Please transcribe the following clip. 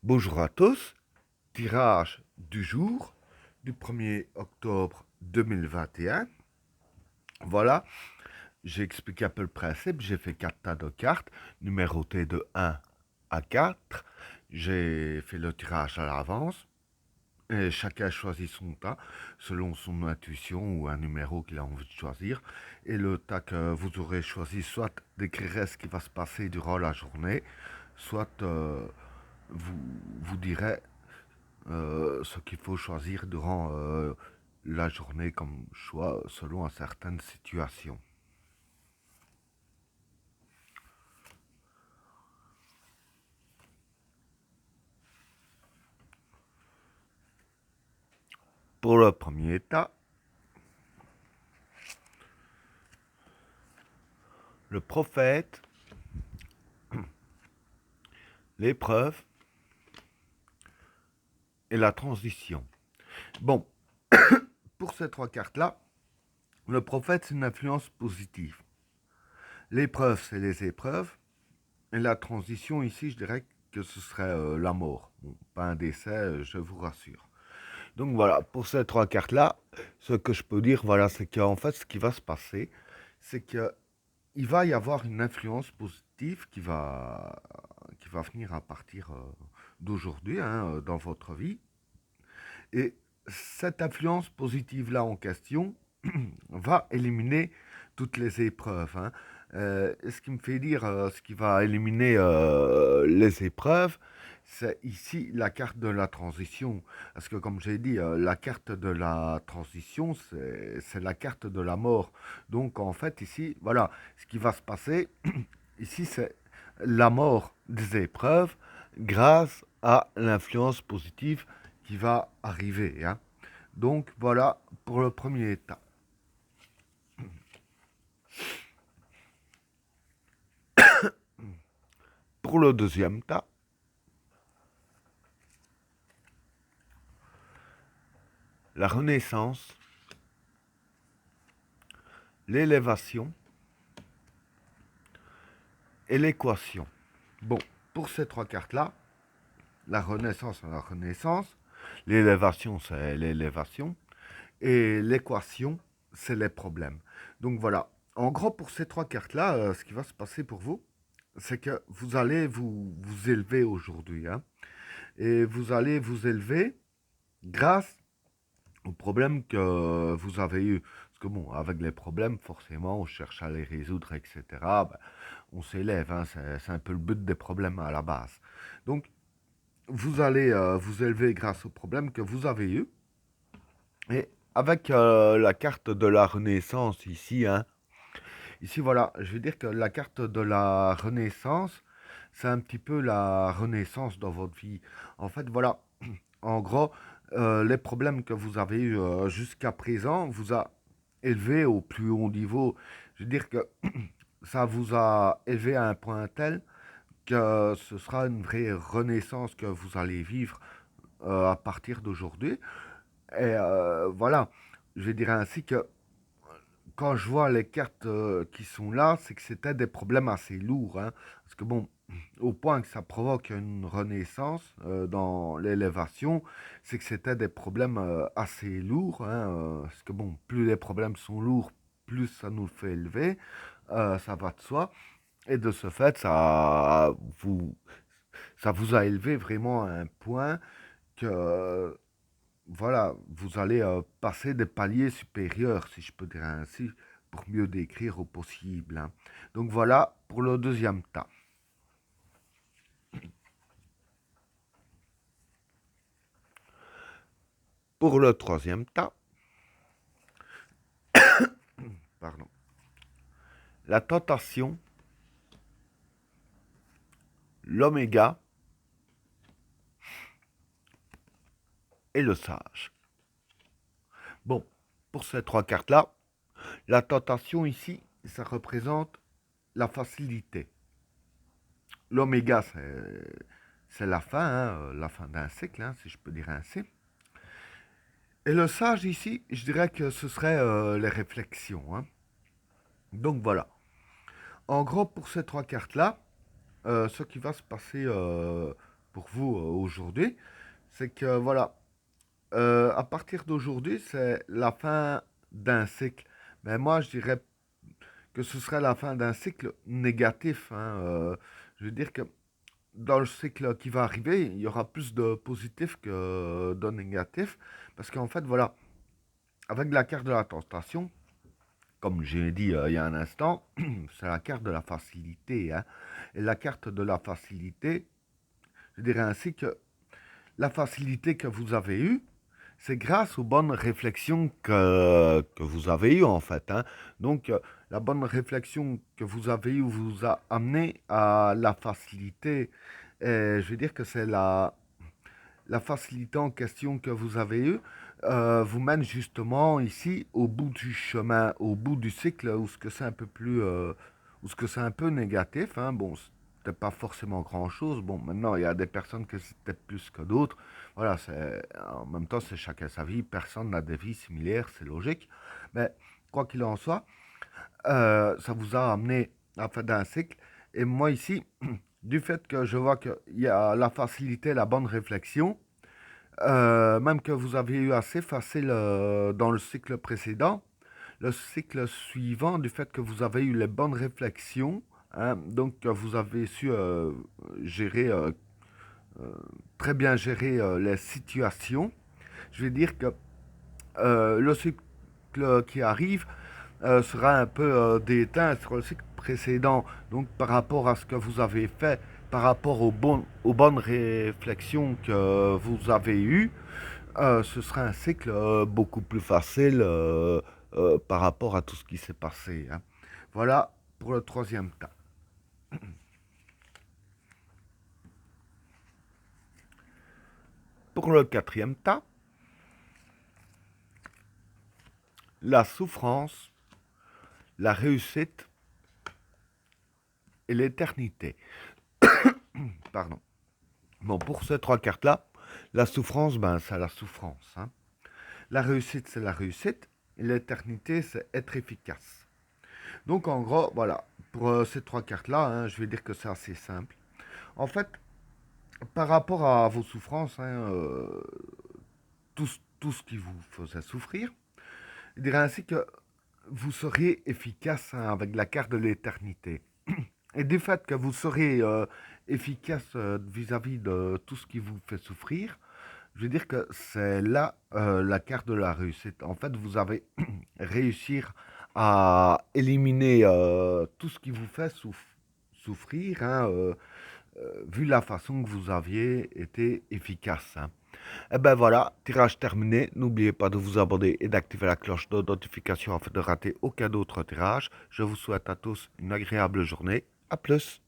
Bonjour à tous, tirage du jour du 1er octobre 2021. Voilà, j'ai expliqué un peu le principe, j'ai fait 4 tas de cartes numérotées de 1 à 4. J'ai fait le tirage à l'avance et chacun choisit son tas selon son intuition ou un numéro qu'il a envie de choisir. Et le tas que vous aurez choisi soit décrirait ce qui va se passer durant la journée, soit vous direz ce qu'il faut choisir durant la journée comme choix selon certaines situations. Pour le premier état, le prophète, l'épreuve et la transition. Bon, pour ces trois cartes-là, le prophète, c'est une influence positive. L'épreuve, c'est les épreuves. Et la transition, ici, je dirais que ce serait la mort. Bon, pas un décès, je vous rassure. Donc voilà, pour ces trois cartes-là, ce que je peux dire, voilà, c'est qu'en fait, ce qui va se passer, c'est que il va y avoir une influence positive qui va venir à partir d'aujourd'hui dans votre vie. Et cette influence positive-là en question va éliminer toutes les épreuves. Ce qui me fait dire ce qui va éliminer les épreuves, c'est ici la carte de la transition. Parce que comme j'ai dit, la carte de la transition, c'est la carte de la mort. Donc en fait ici, voilà, ce qui va se passer, ici c'est la mort des épreuves grâce à l'influence positive qui va arriver. Donc voilà pour le premier état. Pour le deuxième tas, la renaissance, l'élévation et l'équation. Bon, pour ces trois cartes-là, la renaissance, c'est la renaissance, l'élévation, c'est l'élévation, et l'équation, c'est les problèmes. Donc voilà, en gros, pour ces trois cartes-là, ce qui va se passer pour vous, c'est que vous allez vous élever aujourd'hui. Et vous allez vous élever grâce aux problèmes que vous avez eus. Parce que bon, avec les problèmes, forcément, on cherche à les résoudre, etc. Ben, on s'élève, c'est un peu le but des problèmes à la base. Donc, vous allez vous élever grâce aux problèmes que vous avez eus. Et avec la carte de la Renaissance ici, ici voilà, je veux dire que la carte de la Renaissance, c'est un petit peu la renaissance dans votre vie. En fait, voilà, en gros, les problèmes que vous avez eus jusqu'à présent vous a élevé au plus haut niveau. Je veux dire que ça vous a élevé à un point tel que ce sera une vraie renaissance que vous allez vivre à partir d'aujourd'hui. Et voilà, je dirais ainsi que quand je vois les cartes qui sont là, c'est que c'était des problèmes assez lourds. Parce que bon, au point que ça provoque une renaissance dans l'élévation, c'est que c'était des problèmes assez lourds. Parce que bon, plus les problèmes sont lourds, plus ça nous fait élever. Ça va de soi. Et de ce fait, vous, ça vous a élevé vraiment à un point que voilà, vous allez passer des paliers supérieurs, si je peux dire ainsi, pour mieux décrire au possible. Donc voilà pour le deuxième tas. Pour le troisième tas, pardon, la tentation, l'oméga et le sage. Bon, pour ces trois cartes-là, la tentation ici, ça représente la facilité. L'oméga, c'est la fin d'un cycle, si je peux dire ainsi. Et le sage ici, je dirais que ce serait les réflexions. Donc voilà. En gros, pour ces trois cartes-là, ce qui va se passer pour vous aujourd'hui, c'est que voilà, à partir d'aujourd'hui, c'est la fin d'un cycle. Mais moi, je dirais que ce serait la fin d'un cycle négatif, hein. Je veux dire que dans le cycle qui va arriver, il y aura plus de positifs que de négatifs. Parce qu'en fait, voilà, avec la carte de la tentation, comme j'ai dit il y a un instant, c'est la carte de la facilité, hein. Et la carte de la facilité, je dirais ainsi que la facilité que vous avez eue, c'est grâce aux bonnes réflexions que vous avez eues en fait, hein. Donc la bonne réflexion que vous avez eue vous a amené à la facilité. Et je veux dire que c'est la facilité en question que vous avez eue vous mène justement ici au bout du chemin, au bout du cycle, où ce que c'est un peu plus, où ce que c'est un peu négatif, hein. Bon, c'était pas forcément grand chose. Bon, maintenant il y a des personnes que c'était plus que d'autres. Voilà, c'est en même temps c'est chacun sa vie. Personne n'a des vies similaires, c'est logique. Mais quoi qu'il en soit, ça vous a amené à la fin d'un cycle. Et moi ici, du fait que je vois qu'il y a la facilité, la bonne réflexion, même que vous aviez eu assez facile dans le cycle précédent, le cycle suivant, du fait que vous avez eu les bonnes réflexions, hein, donc vous avez su gérer, euh, très bien gérer les situations, je vais dire que le cycle qui arrive sera un peu déteint sur le cycle précédent. Donc par rapport à ce que vous avez fait, par rapport aux bonnes réflexions que vous avez eues, ce sera un cycle beaucoup plus facile par rapport à tout ce qui s'est passé, hein. Voilà pour le troisième tas. Pour le quatrième tas, la souffrance, la réussite et l'éternité. Pardon. Bon, pour ces trois cartes-là, la souffrance, ben, c'est la souffrance, hein. La réussite, c'est la réussite. Et l'éternité, c'est être efficace. Donc, en gros, voilà. Pour ces trois cartes-là, hein, je vais dire que c'est assez simple. En fait, par rapport à vos souffrances, hein, tout ce qui vous faisait souffrir, je dirais ainsi que vous seriez efficace, hein, avec la carte de l'éternité. Et du fait que vous serez efficace vis-à-vis de tout ce qui vous fait souffrir, je veux dire que c'est là la carte de la réussite. En fait, vous avez réussir à éliminer tout ce qui vous fait souffrir, hein, vu la façon que vous aviez été efficace, hein. Et ben voilà, tirage terminé. N'oubliez pas de vous abonner et d'activer la cloche de notification afin de rater aucun autre tirage. Je vous souhaite à tous une agréable journée. À plus.